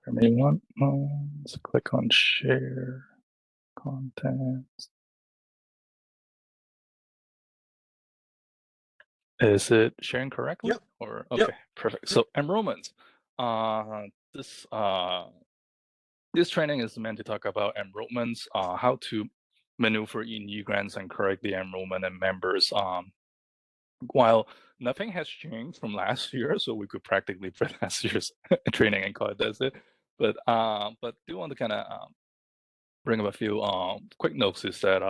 Give me one. Let's click on share content. Is it sharing correctly? Yep. Or Yep. okay, perfect. So enrollment. Uh, this uh, this training is meant to talk about enrollments, how to maneuver in e-grants and correct the enrollment and members. While nothing has changed from last year, so we could practically put last year's training and call it as it. But do want to kind of bring up a few quick notes. Is that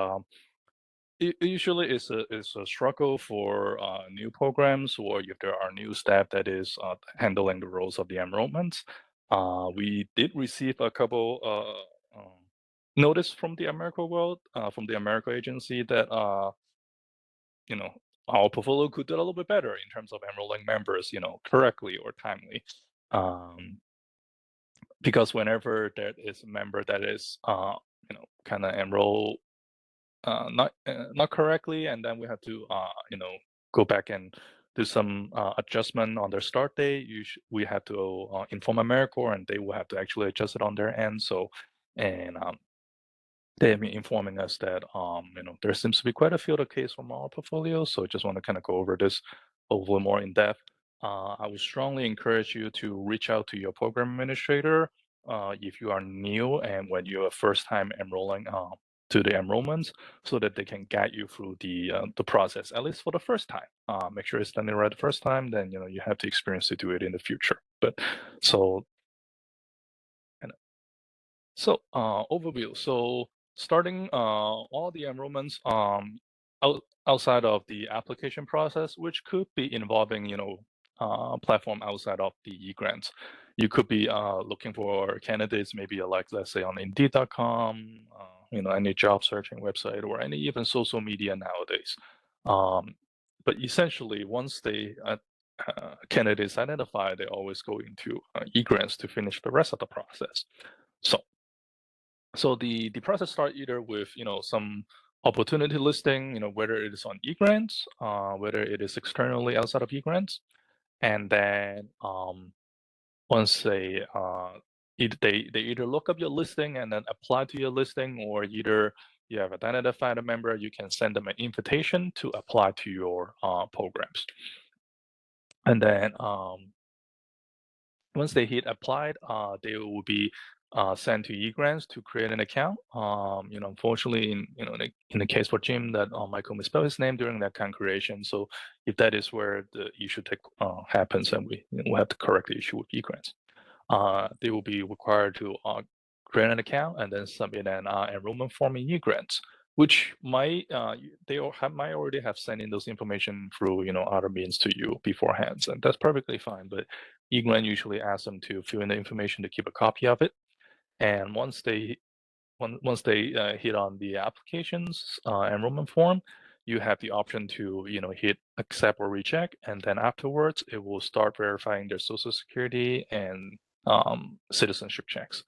usually it's a struggle for new programs, or if there are new staff that is handling the roles of the enrollments. We did receive a couple notice from the America World, from the America agency that you know our portfolio could do a little bit better in terms of enrolling members, correctly or timely. Um, because whenever there is a member that is kind of enroll not correctly, and then we have to go back and do some adjustment on their start date. We have to inform AmeriCorps, and they will have to actually adjust it on their end. So, and they have been informing us that there seems to be quite a few of the case from our portfolio. So, I just want to kind of go over this a little more in depth. I would strongly encourage you to reach out to your program administrator if you are new and when you're first time enrolling to the enrollments, so that they can guide you through the process, at least for the first time. Make sure it's done it right the first time. Then you have the experience to do it in the future. But so overview. So starting all the enrollments outside of the application process, which could be involving platform outside of the grants. You could be looking for candidates, maybe like let's say on Indeed.com, any job searching website, or any even social media nowadays. Um, but essentially, once they candidates identified, they always go into grants to finish the rest of the process. So the process start either with some opportunity listing, whether it is on eGrants, whether it is externally outside of eGrants, and then once they either look up your listing and then apply to your listing, or either you have identified a member, you can send them an invitation to apply to your programs, and then once they hit applied, they will be sent to eGrants to create an account. Unfortunately, in the case for Jim, that Michael misspelled his name during that account creation. So if that is where the issue happens, and we have to correct the issue with eGrants, they will be required to create an account and then submit an enrollment form in eGrants, which might already have sent in those information through other means to you beforehand, and that's perfectly fine. But eGrant usually asks them to fill in the information to keep a copy of it, and once they hit on the applications enrollment form, you have the option to hit accept or reject, and then afterwards it will start verifying their social security and citizenship checks.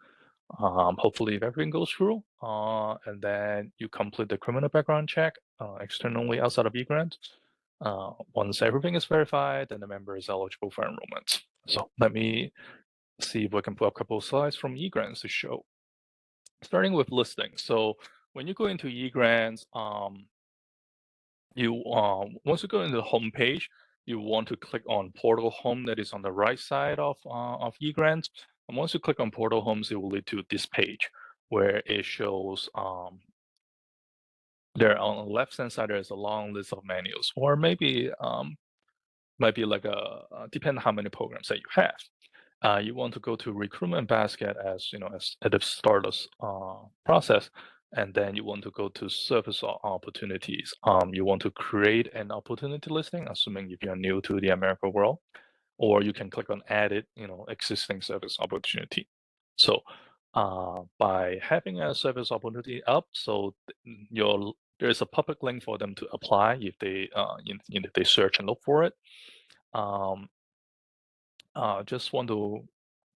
Hopefully, if everything goes through, and then you complete the criminal background check externally outside of eGrant. Once everything is verified, then the member is eligible for enrollment. So let me see if we can pull up a couple of slides from eGrants to show. Starting with listings. So when you go into eGrants, you once you go into the home page, you want to click on Portal Home that is on the right side of eGrants. And once you click on Portal Homes, it will lead to this page where it shows there on the left hand side there's a long list of menus, or maybe might be like depend on how many programs that you have. You want to go to recruitment basket as as at the start of process, and then you want to go to service opportunities. You want to create an opportunity listing, assuming if you're new to the America world, or you can click on edit, existing service opportunity. So by having a service opportunity up, so there is a public link for them to apply if they if they search and look for it. Um, just want to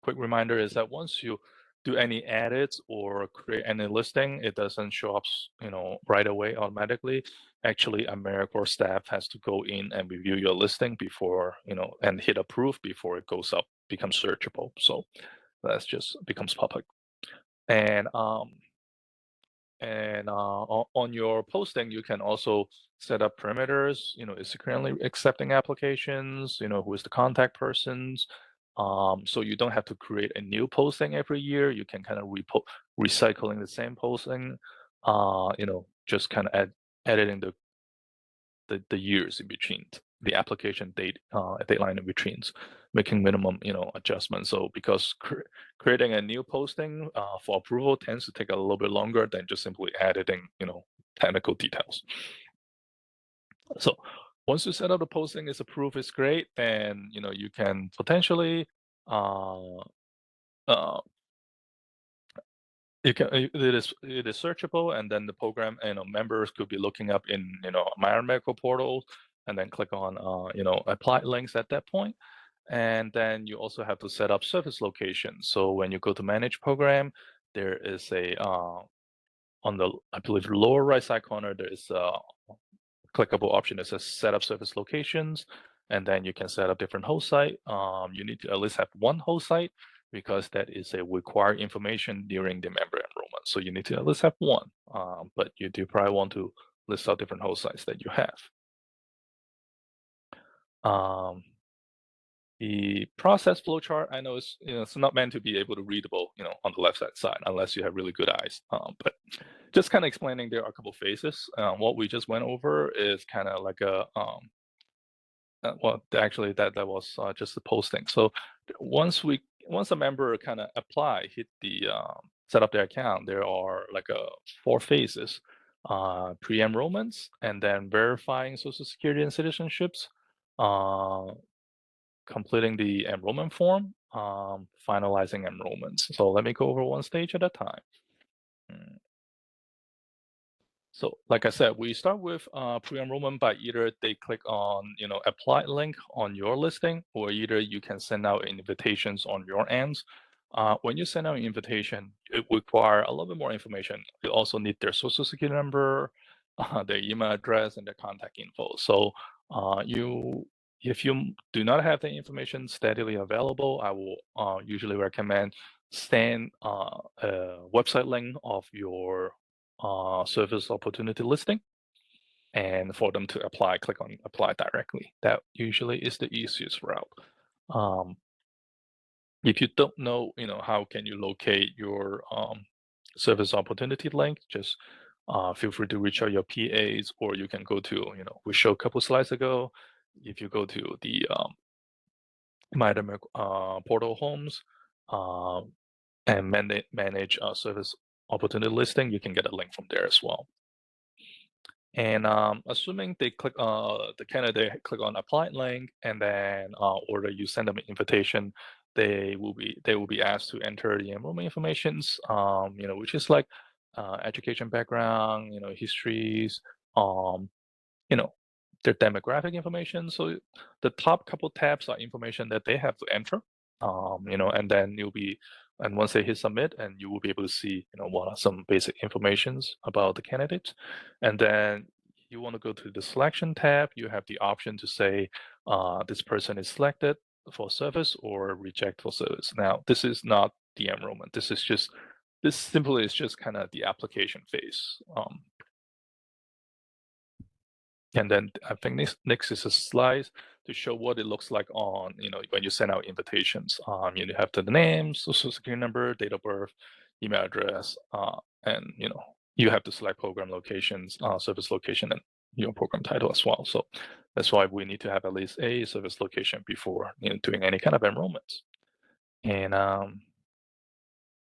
quick reminder is that once you do any edits or create any listing, it doesn't show up, right away automatically. Actually, AmeriCorps staff has to go in and review your listing before, and hit approve before it goes up, becomes searchable. So that just becomes public. And on your posting, you can also set up parameters. Is it currently accepting applications? Who is the contact persons? So you don't have to create a new posting every year. You can kind of recycling the same posting. Just kind of editing the years in between the application date deadline in betweens, making minimum adjustments. So because creating a new posting for approval tends to take a little bit longer than just simply editing technical details. So once you set up the posting is approved is great, then you can potentially uh, uh, it is searchable, and then the program members could be looking up in my medical portal, and then click on apply links at that point. And then you also have to set up service location. So when you go to manage program, there is a on the, I believe, lower right side corner, there is a clickable option that says set up service locations, and then you can set up different host site. You need to at least have one host site because that is a required information during the member enrollment. So you need to at least have one, but you do probably want to list out different host sites that you have. Um, the process flowchart, I know it's not meant to be able to readable, on the left side unless you have really good eyes. But just kind of explaining, there are a couple phases. What we just went over is kind of like a well, actually, that was just the posting. So once a member kind of hit the set up their account, there are like 4 phases: pre-enrollments, and then verifying Social Security and citizenships, uh, completing the enrollment form, finalizing enrollments. So let me go over one stage at a time. Mm. So like I said, we start with pre-enrollment by either they click on, apply link on your listing, or either you can send out invitations on your ends. When you send out an invitation, it require a little bit more information. You also need their social security number, their email address, and their contact info. So if you do not have the information steadily available, I will usually recommend send a website link of your service opportunity listing, and for them to apply, click on apply directly. That usually is the easiest route. Um, if you don't know, how can you locate your service opportunity link, just feel free to reach out your PAs, or you can go to, we showed a couple slides ago. If you go to the portal homes uh, and manage service opportunity listing, you can get a link from there as well. And assuming they click the candidate click on apply link, and then or you send them an invitation, they will be asked to enter the enrollment informations, which is like education background, histories, um, you know, their demographic information. So the top couple tabs are information that they have to enter, and then and once they hit submit, and you will be able to see, what are some basic informations about the candidates. And then you want to go to the selection tab, you have the option to say, this person is selected for service or reject for service. Now, this is not the enrollment. This simply is just kind of the application phase. And then I think next is a slide to show what it looks like on, when you send out invitations. You have the name, social security number, date of birth, email address, and you have to select program locations, service location, and your program title as well. So that's why we need to have at least a service location before doing any kind of enrollments. And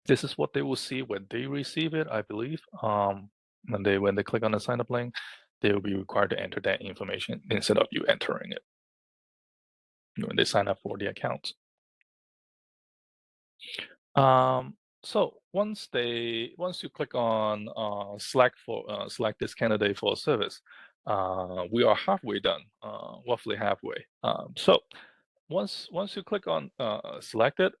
this is what they will see when they receive it, I believe. When they click on the sign up link, they will be required to enter that information instead of you entering it when they sign up for the account. So once you click on select this candidate for a service, we are halfway done, roughly halfway. So once you click on selected,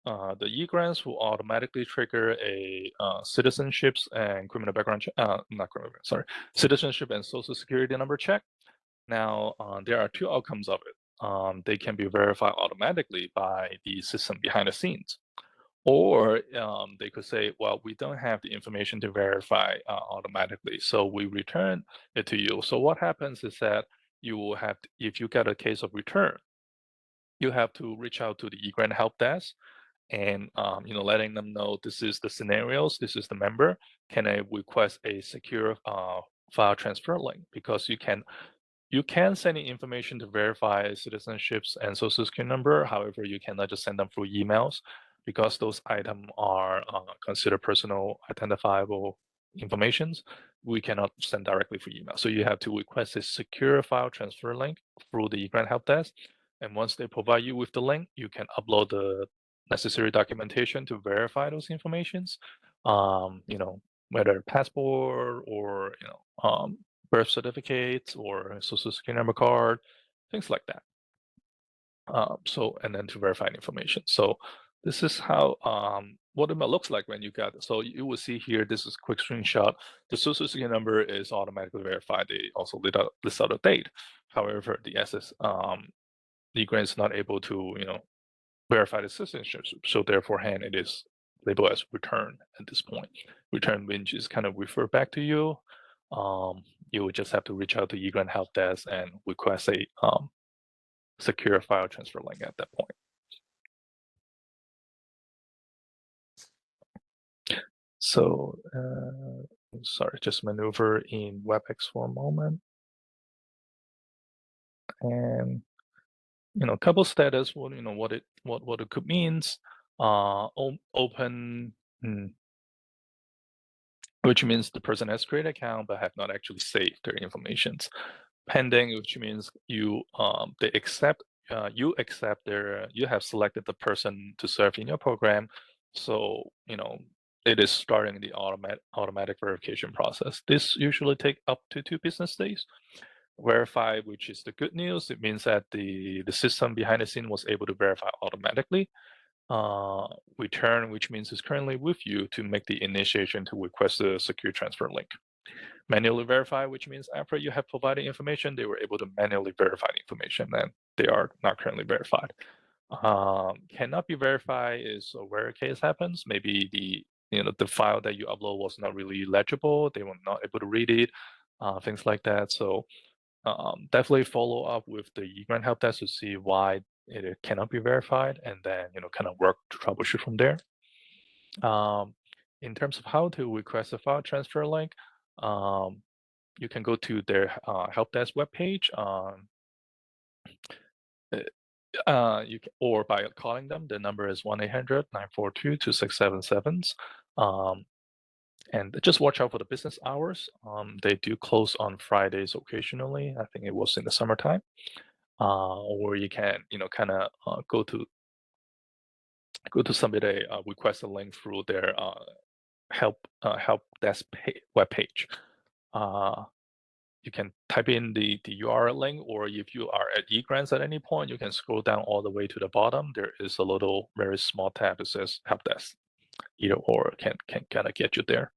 the e-grants will automatically trigger a citizenships and criminal background check, not criminal, sorry, citizenship and social security number check. Now, there are 2 outcomes of it. They can be verified automatically by the system behind the scenes, Or they could say, well, we don't have the information to verify automatically, so we return it to you. So what happens is that you will have, if you get a case of return, you have to reach out to the eGrant help desk and letting them know this is the scenarios, this is the member. Can I request a secure file transfer link? Because you can send in information to verify citizenships and social security number. However, you cannot just send them through emails because those items are considered personal identifiable informations. We cannot send directly through email. So you have to request a secure file transfer link through the grant help desk. And once they provide you with the link, you can upload the necessary documentation to verify those informations. Whether passport or birth certificates or social security number card, things like that. And then to verify information. So this is how what it looks like when you got it. So you will see here, this is a quick screenshot. The social security number is automatically verified. They also list out a date. However, the grant is not able to, verify the citizenship. So therefore, it is labeled as return at this point. Return which is kind of refer back to you. You would just have to reach out to eGrant help desk and request a secure file transfer link at that point. So, sorry, just maneuver in WebEx for a moment. And, couple status, what it could means, open, which means the person has created an account but have not actually saved their informations. Pending, which means they accept you have selected the person to serve in your program, so it is starting the automatic verification process. This usually take up to 2 business days. Verify, which is the good news. It means that the system behind the scene was able to verify automatically. Return, which means it's currently with you to make the initiation to request a secure transfer link. Manually verify, which means after you have provided information, they were able to manually verify the information and they are not currently verified. Cannot be verified is a rare case happens. Maybe the file that you upload was not really legible. They were not able to read it, things like that. So definitely follow up with the grant help desk to see why it cannot be verified, and then kind of work to troubleshoot from there. In terms of how to request a file transfer link, you can go to their help desk webpage. Or by calling them. The number is 1-800-942-2677. And just watch out for the business hours. They do close on Fridays occasionally. I think it was in the summertime. Or you can, kind of go to submit a request a link through their help desk web page. You can type in the URL link, or if you are at eGrants at any point, you can scroll down all the way to the bottom. There is a little, very small tab that says help desk. Either or can kind of get you there.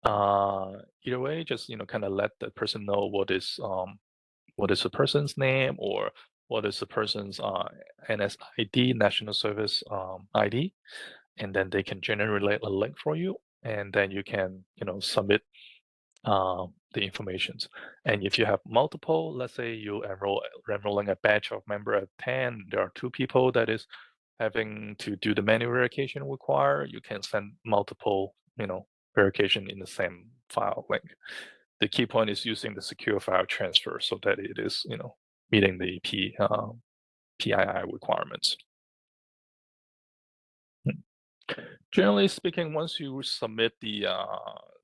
Either way, just kind of let the person know what is the person's name, or what is the person's NSID, National Service ID, and then they can generate a link for you, and then you can submit the informations. And if you have multiple, let's say you enrolling a batch of member at 10, there are 2 people that is having to do the manual verification required, you can send multiple, verification in the same file link. The key point is using the secure file transfer so that it is, meeting the PII requirements. Generally speaking, once you submit the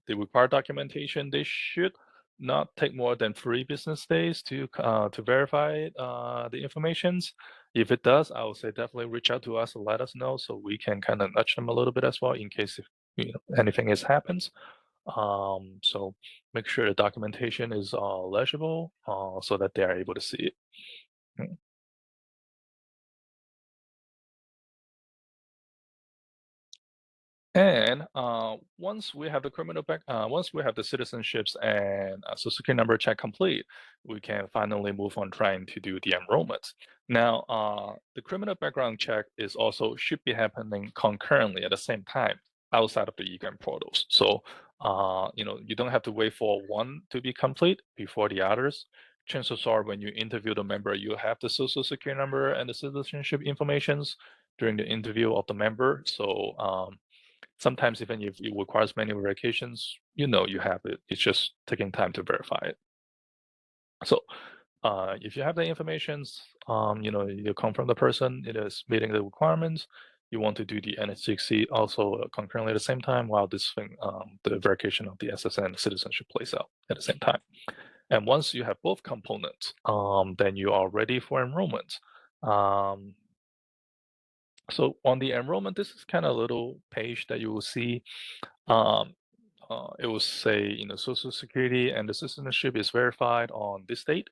required documentation, they should not take more than 3 business days to verify the informations. If it does, I would say definitely reach out to us and let us know so we can kind of nudge them a little bit as well in case if anything happens. So make sure the documentation is legible so that they are able to see it. Mm. And once we have the citizenships and social security number check complete, we can finally move on trying to do the enrollment. Now, the criminal background check is also should be happening concurrently at the same time outside of the eGrant portals. So, you don't have to wait for one to be complete before the others. Chances are, when you interview the member, you have the social security number and the citizenship informations during the interview of the member. So, sometimes even if it requires many verifications, you have it. It's just taking time to verify it. So if you have the informations, you come from the person, it is meeting the requirements. You want to do the NSCC also concurrently at the same time while this thing, the verification of the SSN citizenship plays out at the same time. And once you have both components, then you are ready for enrollment. Um, so on the enrollment, this is kind of a little page that you will see. Um, it will say, Social Security and the citizenship is verified on this date.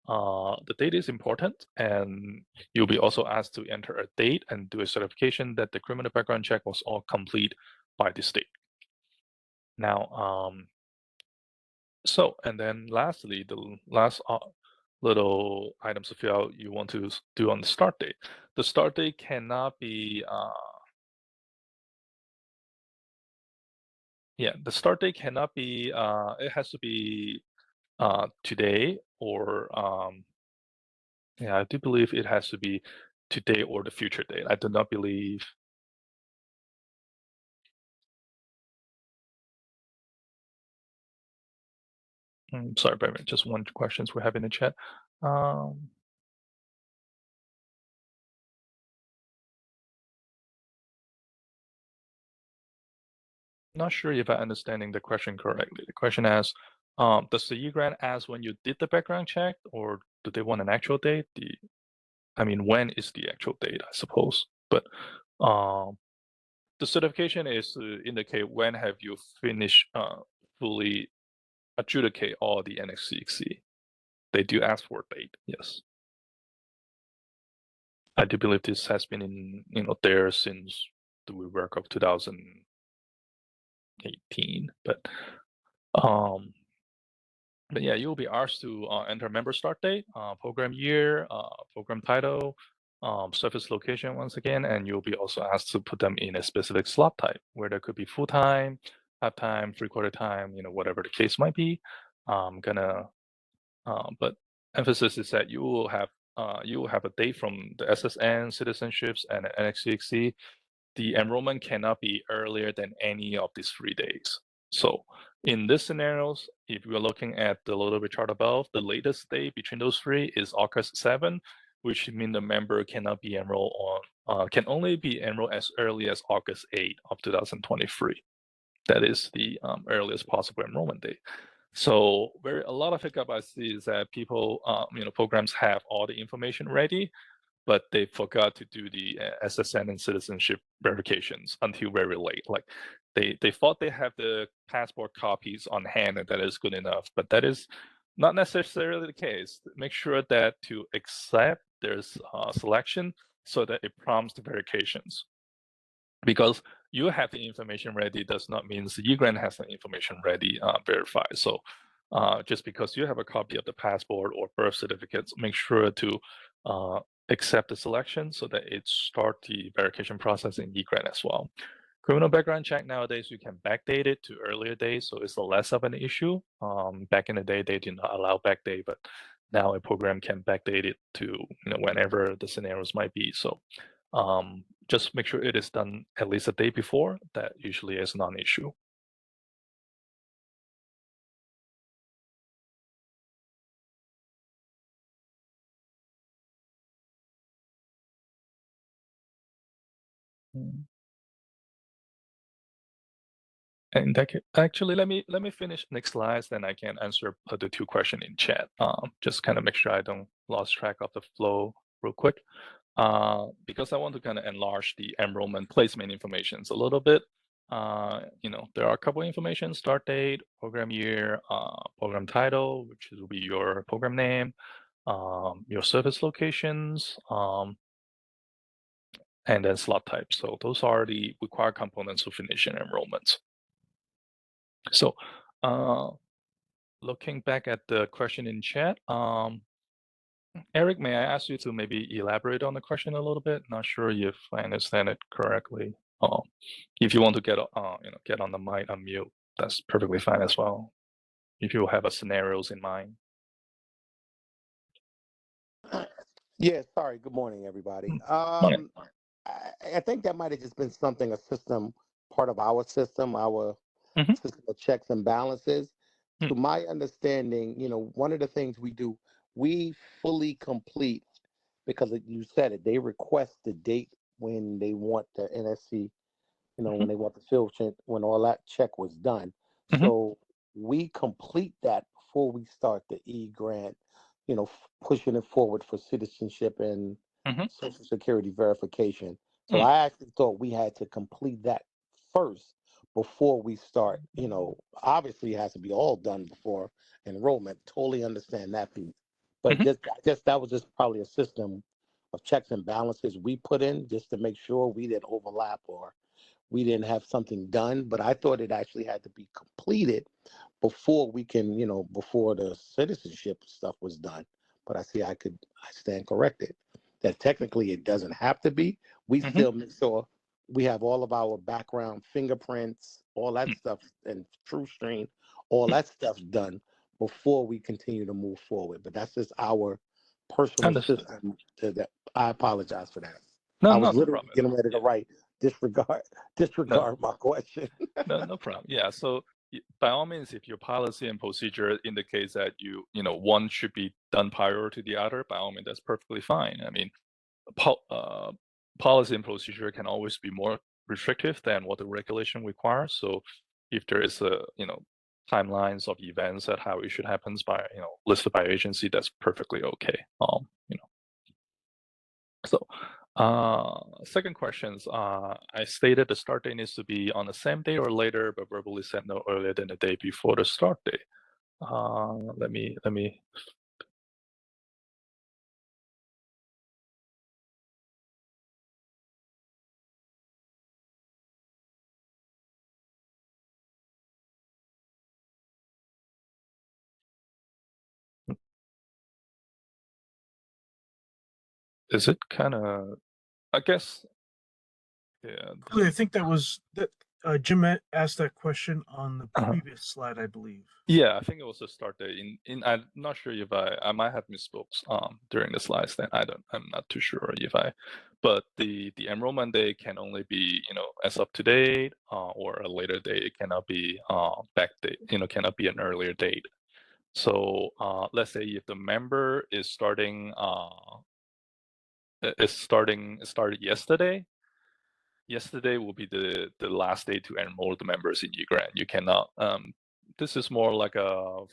The date is important, and you'll be also asked to enter a date and do a certification that the criminal background check was all complete by this date. Now, and then lastly, the last little items to fill out you want to do on the start date. The start date cannot be, the start date cannot be, it has to be today or yeah, I do believe it has to be today or the future date. I do not believe. Sorry, but just one questions we have in the chat. Um, Not sure if I understanding the question correctly. The question asks, does the E-grant ask when you did the background check, or do they want an actual date? I mean, when is the actual date, I suppose. But um, the certification is to indicate when have you finished fully adjudicate all the NXCC. They do ask for a date, yes. I do believe this has been there since the rework of 2018, um, but yeah, you'll be asked to enter member start date, program year, program title, service location once again, and you'll be also asked to put them in a specific slot type, where there could be full time, half time, 3/4 time, whatever the case might be. Gonna, but emphasis is that you will have a date from the SSN, citizenships, and NXCXC. The enrollment cannot be earlier than any of these 3 days. So in this scenarios, if you're looking at the little bit chart above, the latest date between those three is August 7, which means the member cannot be enrolled can only be enrolled as early as August 8 of 2023. That is the earliest possible enrollment date. So a lot of hiccup I see is that people, programs have all the information ready, but they forgot to do the SSN and citizenship verifications until very late. Like they thought they have the passport copies on hand and that is good enough, but that is not necessarily the case. Make sure that to accept there's selection so that it prompts the verifications. Because you have the information ready does not mean the e-grant has the information ready verified. So just because you have a copy of the passport or birth certificates, make sure to accept the selection so that it start the verification process in e-grant as well. Criminal background check nowadays, you can backdate it to earlier days, so it's less of an issue. Back in the day, they did not allow backdate, but now a program can backdate it to whenever the scenarios might be. So just make sure it is done at least a day before. That usually is non-issue. Mm. And actually, let me finish next slides, then I can answer the two questions in chat. Just kind of make sure I don't lost track of the flow real quick. Because I want to kind of enlarge the enrollment placement informations a little bit. There are a couple information: start date, program year, program title, which will be your program name, your service locations, and then slot type. So those are the required components to finish an enrollment. So looking back at the question in chat, Eric, may I ask you to maybe elaborate on the question a little bit? Not sure if I understand it correctly. If you want to get get on the mic, unmute, that's perfectly fine as well. If you have scenarios in mind. Yeah, sorry. Good morning, everybody. Morning. I think that might have just been something, a system, part of our system, our Mhm. system of checks and balances. Mm. To my understanding, one of the things we do, we fully complete, because you said it, they request the date when they want the NSC, when they want the field check, when all that check was done. Mhm. So we complete that before we start the E-grant, pushing it forward for citizenship and Mhm. Social Security verification. So Mm. I actually thought we had to complete that first before we start. Obviously it has to be all done before enrollment. Totally understand that piece. But Mhm. just that was just probably a system of checks and balances we put in just to make sure we didn't overlap or we didn't have something done. But I thought it actually had to be completed before we can, before the citizenship stuff was done. But I stand corrected that technically it doesn't have to be. We Mhm. still make sure we have all of our background fingerprints, all that Mm. stuff, and TrueScreen, all that stuff's done before we continue to move forward. But that's just our personal Understood. system. That I apologize for that. No, I was not a literally problem. getting ready to Yeah. write disregard my question. No problem. Yeah. So by all means, if your policy and procedure indicates that one should be done prior to the other, by all means, that's perfectly fine. I mean, policy and procedure can always be more restrictive than what the regulation requires. So if there is timelines of events that how it should happen by listed by agency, that's perfectly okay. So second questions. I stated the start date needs to be on the same day or later, but verbally said no earlier than the day before the start date. Let me. Is it kind of? I guess. Yeah. I think that was that. Jim asked that question on the Uh-huh. previous slide, I believe. Yeah, I think it was the start date. I'm not sure if I might have misspoke during the slides. Then I'm not too sure if but the enrollment date can only be as up to date or a later date. It cannot be back date. Cannot be an earlier date. So let's say if the member is starting started yesterday. Yesterday will be the last day to enroll the members in grant. You cannot. This is more like a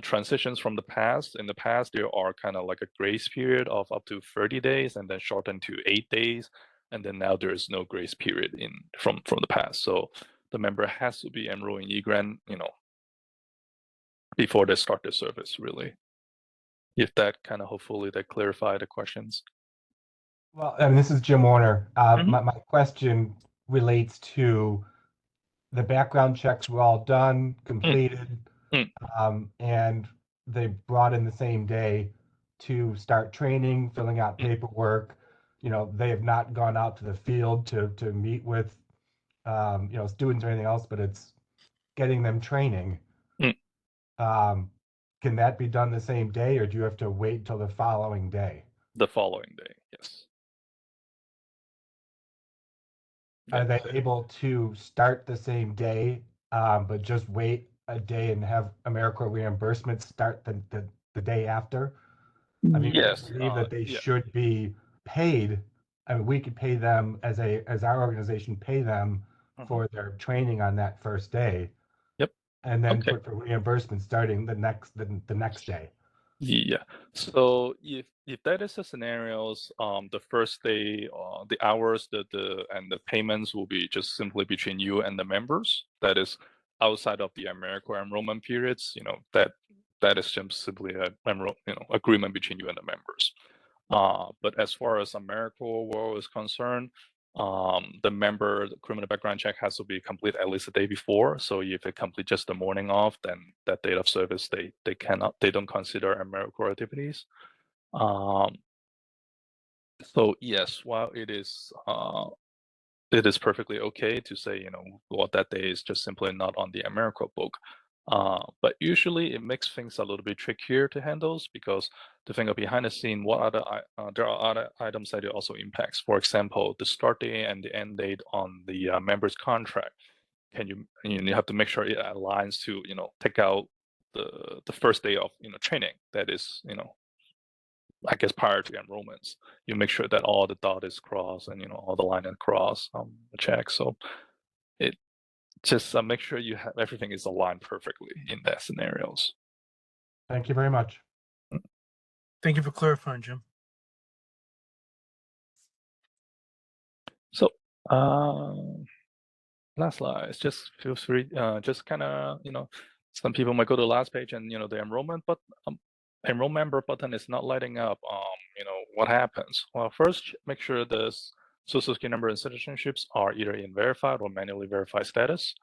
transitions from the past. In the past, there are kind of like a grace period of up to 30 days, and then shortened to 8 days, and then now there is no grace period from the past. So the member has to be enrolled in grant, before they start the service. Really, if that kind of hopefully that clarify the questions. Well, I mean, this is Jim Warner. Mhm. My question relates to the background checks were all done, completed, and they brought in the same day to start training, filling out paperwork. They have not gone out to the field to meet with, students or anything else, but it's getting them training. Can that be done the same day, or do you have to wait till the following day? The following day, yes. Are they able to start the same day, but just wait a day and have AmeriCorps reimbursement start the day after? I mean, Yes. I believe that they Yeah. should be paid. I mean, we could pay them as our organization pay them for their training on that first day. Yep. And then Okay. put for reimbursement starting the next day. Yeah. So if that is the scenarios, the first day, the hours, and the payments will be just simply between you and the members. That is outside of the AmeriCorps enrollment periods. That is just simply a agreement between you and the members. But as far as AmeriCorps is concerned, the criminal background check has to be complete at least a day before. So if they complete just the morning of, then that date of service they don't consider AmeriCorps activities. So yes, while it is perfectly okay to say, well, that day is just simply not on the AmeriCorps book. But usually it makes things a little bit trickier to handle because the thing behind the scene, there are other items that it also impacts. For example, the start date and the end date on the member's contract. You have to make sure it aligns to take out the first day of training. That is I guess prior to enrollments. You make sure that all the dot is crossed and all the line and cross check. So it just make sure you have everything is aligned perfectly in that scenarios. Thank you very much. Thank you for clarifying, Jim. So last slide. Just feel free. Just kind of some people might go to the last page and the enrollment, but enroll member button is not lighting up. What happens? Well, first make sure the social security number and citizenships are either in verified or manually verified status.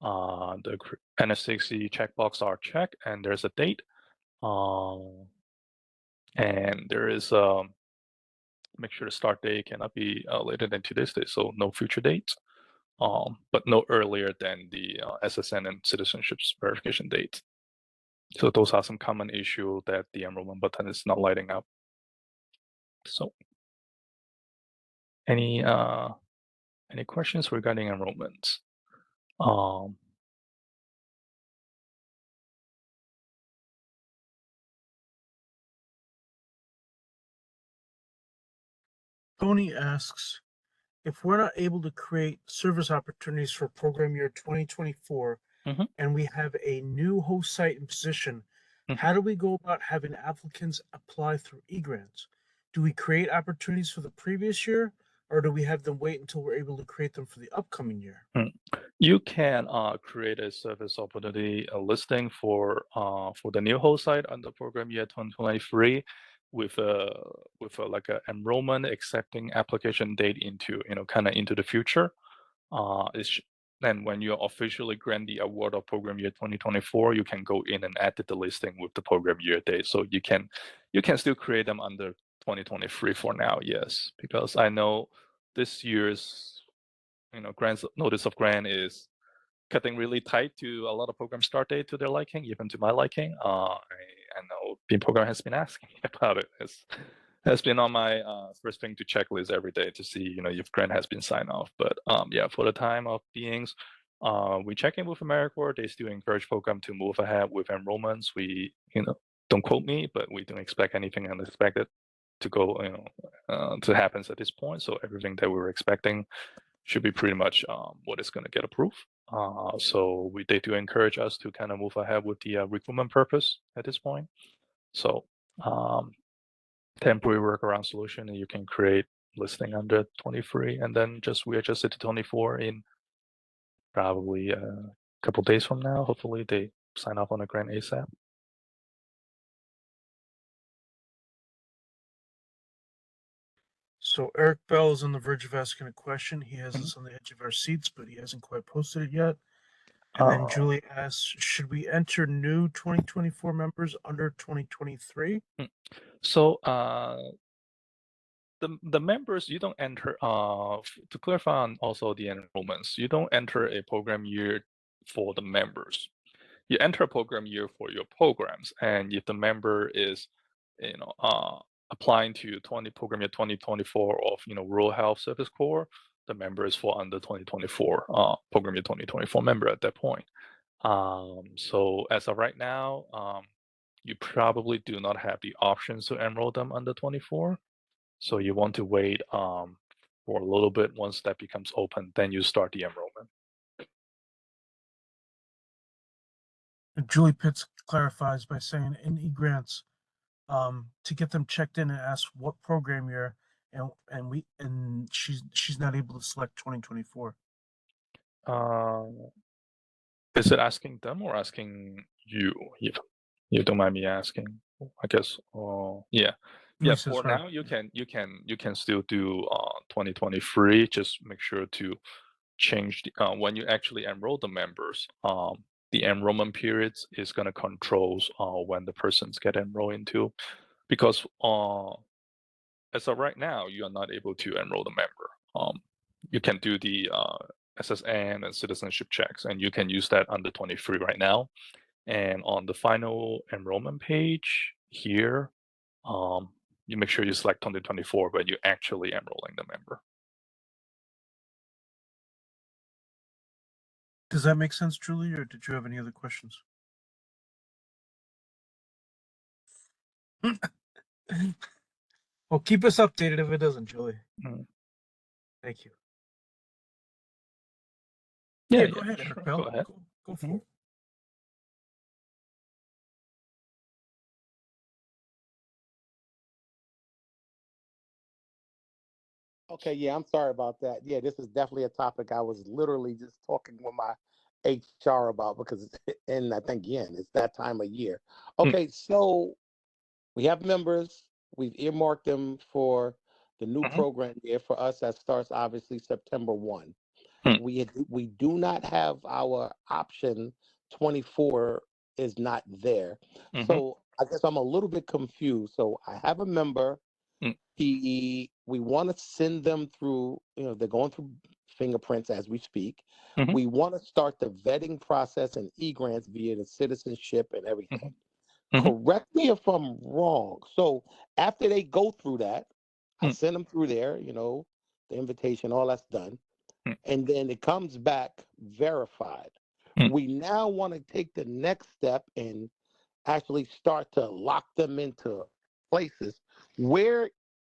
The NSCC checkbox are checked, and there's a date. And there is make sure the start date cannot be later than today's date, so no future dates. But no earlier than the SSN and citizenships verification date. So those are some common issue that the enrollment button is not lighting up. So any questions regarding enrollment? Tony asks, if we're not able to create service opportunities for program year 2024, Mhm. and we have a new host site in position, Mhm. how do we go about having applicants apply through eGrants? Do we create opportunities for the previous year, or do we have them wait until we're able to create them for the upcoming year? You can create a service opportunity listing for the new host site under program year 2023 with like a enrollment accepting application date into kind of into the future. And when you officially grant the award of program year 2024, you can go in and edit the listing with the program year date. So you can still create them under 2023 for now, yes, because I know this year's grants notice of grant is cutting really tight to a lot of program start date to their liking, even to my liking. I know the program has been asking me about it. Has been on my first thing to checklist every day to see if grant has been signed off. But yeah, for the time of beings, we check in with AmeriCorps. They still encourage program to move ahead with enrollments. We don't quote me, but we don't expect anything unexpected to go to happen at this point. So everything that we were expecting should be pretty much what is going to get approved. So they do encourage us to kind of move ahead with the recruitment purpose at this point. So temporary workaround solution, and you can create listing under 23 and then just readjust it to 24 in probably a couple days from now. Hopefully they sign off on a grant ASAP. So Eric Bell is on the verge of asking a question. He has us on the edge of our seats, but he hasn't quite posted it yet. And then Julie asks, should we enter new 2024 members under 2023? So the members, you don't enter to clarify on also the enrollments, you don't enter a program year for the members. You enter a program year for your programs, and if the member is applying to program year 2024 of rural health service corps, the member is for under 2024 program year 2024 member at that point. So as of right now, you probably do not have the options to enroll them under 24. So you want to wait for a little bit. Once that becomes open, then you start the enrollment. And Julie Pitts clarifies by saying in eGrants, to get them checked in and ask what program year, and she's not able to select 2024. Is it asking them or asking you? If you don't mind me asking, I guess. Yeah. Yeah, Lisa's for right. now you can still do 2023. Just make sure to change when you actually enroll the members. The enrollment periods is going to control when the persons get enrolled into, because as of right now you are not able to enroll the member. You can do the SSN and citizenship checks, and you can use that under 23 right now. And on the final enrollment page here, you make sure you select 2024 when you're actually enrolling the member. Does that make sense, Julie, or did you have any other questions? Well, keep us updated if it doesn't, Julie. Mm. Thank you. Yeah, Go ahead, sure. Eric Bell. Go ahead. Go for Mhm. it. Okay, yeah, I'm sorry about that. Yeah, this is definitely a topic I was literally just talking with my HR about because, and I think, again, it's that time of year. Okay, so we have members. We've earmarked them for the new Mhm. program year. For us, that starts obviously September 1. Mm. We do not have our option 24 is not there. Mhm. So I guess I'm a little bit confused. So I have a member. Mm. We want to send them through, they're going through fingerprints as we speak. Mhm. We want to start the vetting process and e-grants via the citizenship and everything. Mhm. Correct me if I'm wrong. So after they go through that, I Mm. send them through there, the invitation, all that's done. Mm. And then it comes back verified. Mm. We now want to take the next step and actually start to lock them into places where,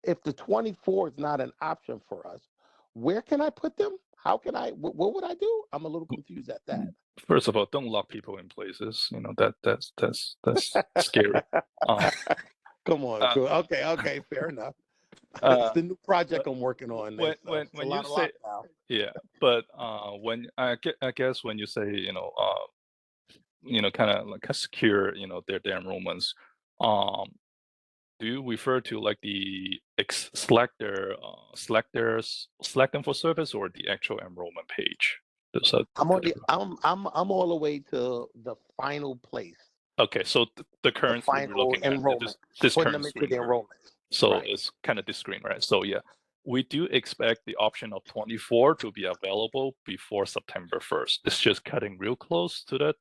if the 24 is not an option for us, where can I put them? How can what would I do? I'm a little confused at that. First of all, don't lock people in places. That's scary. Come on, Uh, cool. Okay, fair enough. It's uh, the new project but I'm working on. when It's, it's a you lot of say, lockdown. yeah, but when I guess when you say kind of like a secure their enrollments, um do you refer to like the select them for service, or the actual enrollment page? There's a I'm all the way to the final place, Okay, so the the current screen we're final looking at, enrollment, this putting current them into screen the here. enrollment. So Right. it's kind of this screen, right? So yeah, we do expect the option of 24 to be available before September 1st. It's just cutting real close to that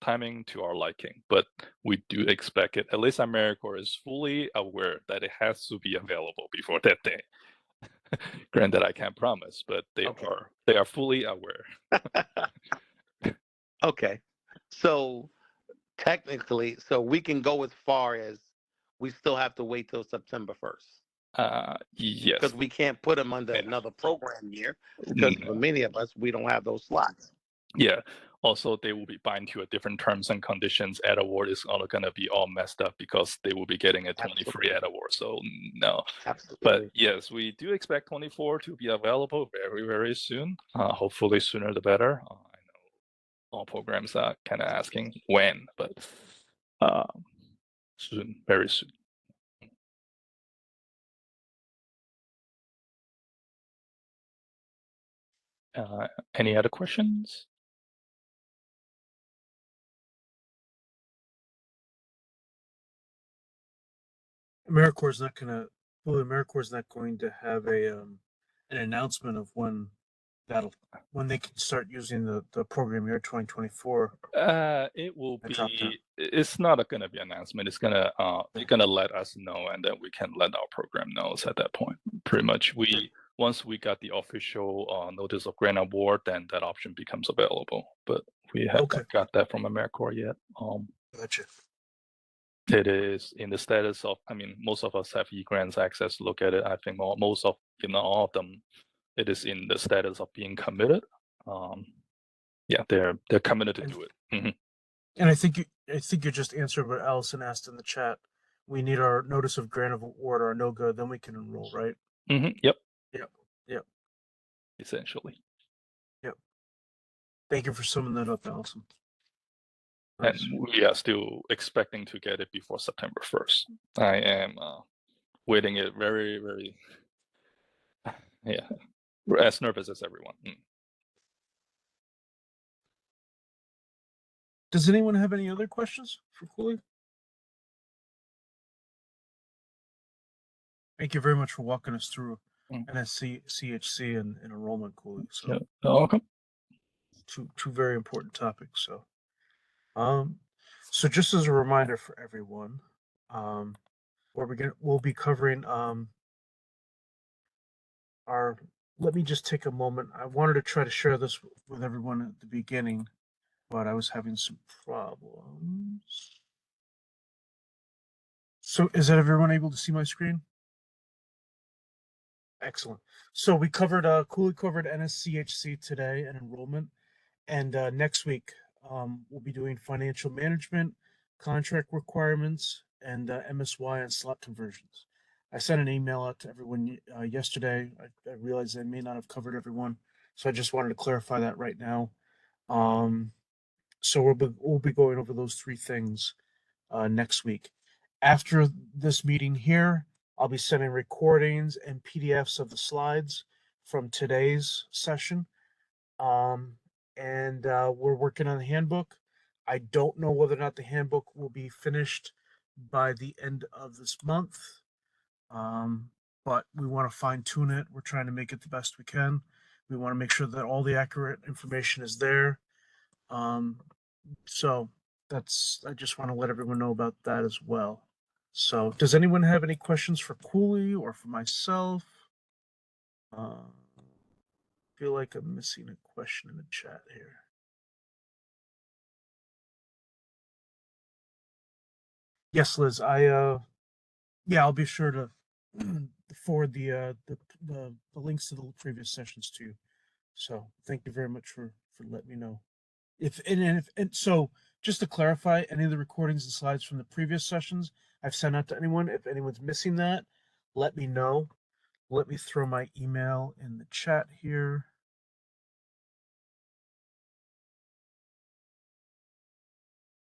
timing to our liking, but we do expect it. At least AmeriCorps is fully aware that it has to be available before that day. Granted, I can't promise, but they Okay. are fully aware. Okay. So technically, so we can go as far as we still have to wait till September 1st Yes. because we can't put them under Yeah. another program year because for many of us, we don't have those slots. Yeah. Also, they will be bound to a different terms and conditions. Ad award is all going to be all messed up because they will be getting a 23 ad award. So no. Absolutely. But yes, we do expect 24 to be available very, very soon. Hopefully sooner the better. I know all programs are kind of asking when, but soon, very soon. Any other questions? AmeriCorps is not going to have an announcement of when they can start using the program year 2024. It will I dropped be. It's not going to be an announcement. It's gonna you're gonna let us know, and then we can let our program knows at that point. Pretty much, once we got the official notice of grant award, then that option becomes available. But we haven't got that from AmeriCorps yet. Gotcha. It is in the status of. I mean, most of us have e-grants access to look at it. I think most of, if not all of them, it is in the status of being committed. Yeah, they're committed to do it. Mm-hmm. And I think you just answered what Allison asked in the chat. We need our notice of grant of award or no good, then we can enroll, right? Mm-hmm. Yep. Yep. Essentially. Yep. Thank you for summing that up, Allison. And Nice. we are still expecting to get it before September 1st. I am waiting it very, very, yeah, as nervous as everyone. Does anyone have any other questions for Cooley? Thank you very much for walking us through NSC, CHC, and enrollment, Cooley. So Yeah, welcome. two very important topics. So just as a reminder for everyone, we'll be covering let me just take a moment. I wanted to try to share this with everyone at the beginning, but I was having some problems. So is that everyone able to see my screen? Excellent. So we covered Cooley covered NSCHC today and enrollment, and next week we'll be doing financial management, contract requirements, and MSY and slot conversions. I sent an email out to everyone yesterday. I realized I may not have covered everyone, so I just wanted to clarify that right now. So we'll be going over those three things next week. After this meeting here, I'll be sending recordings and PDFs of the slides from today's session. And we're working on the handbook. I don't know whether or not the handbook will be finished by the end of this month. But we want to fine tune it. We're trying to make it the best we can. We want to make sure that all the accurate information is there. So I just want to let everyone know about that as well. So does anyone have any questions for Cooley or for myself? Feel like I'm missing a question in the chat here. Yes, Liz, yeah, I'll be sure to forward the links to the previous sessions to you. So thank you very much for letting me know. So just to clarify, any of the recordings and slides from the previous sessions I've sent out to anyone. If anyone's missing that, let me know. Let me throw my email in the chat here.